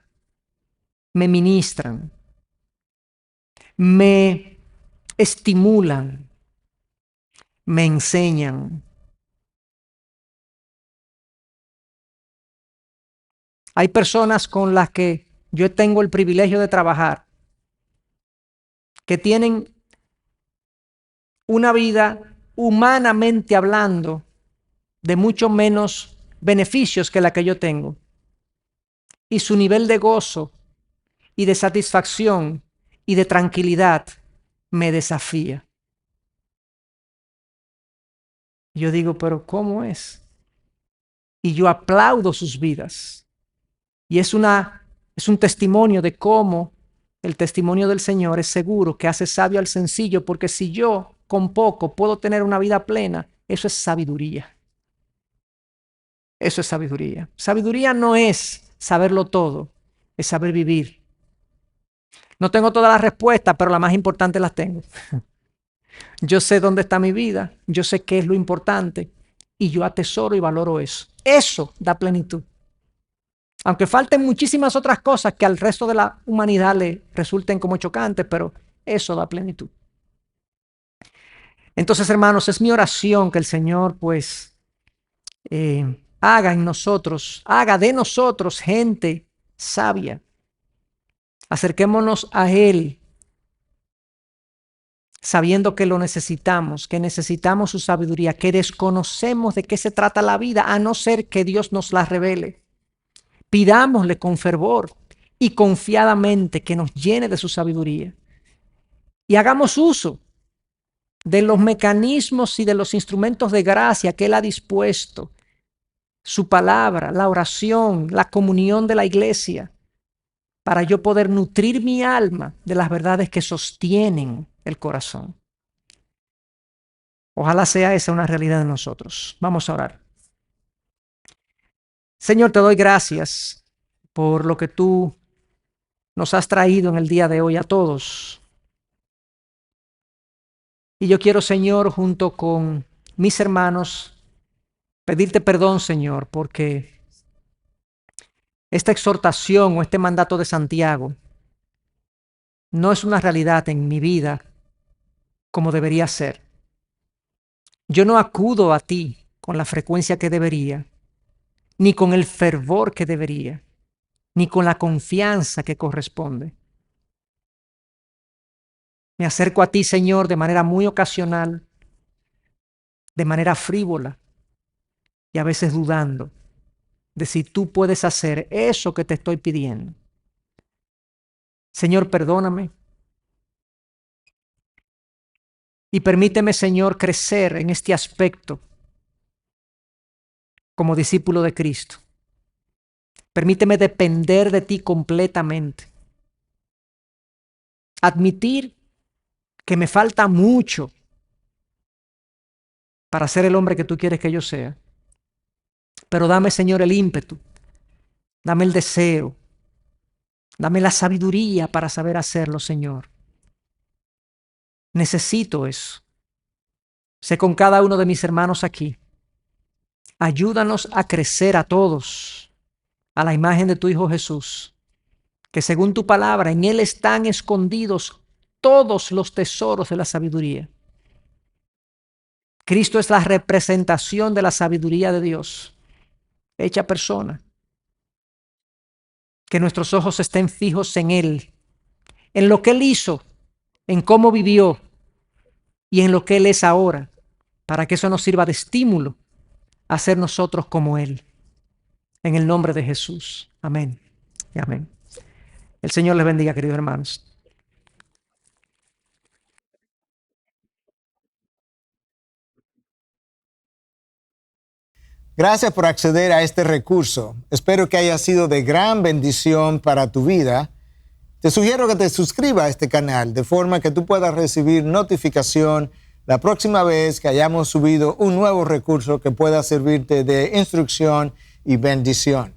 me ministran, me estimulan, me enseñan. Hay personas con las que yo tengo el privilegio de trabajar, que tienen una vida humanamente hablando de mucho menos beneficios que la que yo tengo. Y su nivel de gozo y de satisfacción y de tranquilidad me desafía. Yo digo, pero ¿cómo es? Y yo aplaudo sus vidas. Y es una Es un testimonio de cómo el testimonio del Señor es seguro, que hace sabio al sencillo, porque si yo con poco puedo tener una vida plena, eso es sabiduría. Eso es sabiduría. Sabiduría no es saberlo todo, es saber vivir. No tengo todas las respuestas, pero las más importantes las tengo. Yo sé dónde está mi vida, yo sé qué es lo importante y yo atesoro y valoro eso. Eso da plenitud. Aunque falten muchísimas otras cosas que al resto de la humanidad le resulten como chocantes, pero eso da plenitud. Entonces, hermanos, es mi oración que el Señor pues haga en nosotros, haga de nosotros gente sabia. Acerquémonos a Él sabiendo que lo necesitamos, que necesitamos su sabiduría, que desconocemos de qué se trata la vida, a no ser que Dios nos la revele. Pidámosle con fervor y confiadamente que nos llene de su sabiduría. Y hagamos uso de los mecanismos y de los instrumentos de gracia que Él ha dispuesto. Su palabra, la oración, la comunión de la iglesia, para yo poder nutrir mi alma de las verdades que sostienen el corazón. Ojalá sea esa una realidad de nosotros. Vamos a orar. Señor, te doy gracias por lo que tú nos has traído en el día de hoy a todos. Y yo quiero, Señor, junto con mis hermanos, pedirte perdón, Señor, porque esta exhortación o este mandato de Santiago no es una realidad en mi vida como debería ser. Yo no acudo a ti con la frecuencia que debería, ni con el fervor que debería, ni con la confianza que corresponde. Me acerco a ti, Señor, de manera muy ocasional, de manera frívola y a veces dudando de si tú puedes hacer eso que te estoy pidiendo. Señor, perdóname y permíteme, Señor, crecer en este aspecto como discípulo de Cristo. Permíteme depender de ti completamente. Admitir que me falta mucho para ser el hombre que tú quieres que yo sea. Pero dame, Señor, el ímpetu, dame el deseo, dame la sabiduría para saber hacerlo, Señor. Necesito eso. Sé con cada uno de mis hermanos aquí. Ayúdanos a crecer a todos a la imagen de tu Hijo Jesús, que según tu palabra, en Él están escondidos todos los tesoros de la sabiduría. Cristo es la representación de la sabiduría de Dios, hecha persona. Que nuestros ojos estén fijos en Él, en lo que Él hizo, en cómo vivió y en lo que Él es ahora, para que eso nos sirva de estímulo a ser nosotros como Él. En el nombre de Jesús. Amén y amén. El Señor les bendiga, queridos hermanos.
Gracias por acceder a este recurso. Espero que haya sido de gran bendición para tu vida. Te sugiero que te suscribas a este canal de forma que tú puedas recibir notificación la próxima vez que hayamos subido un nuevo recurso que pueda servirte de instrucción y bendición.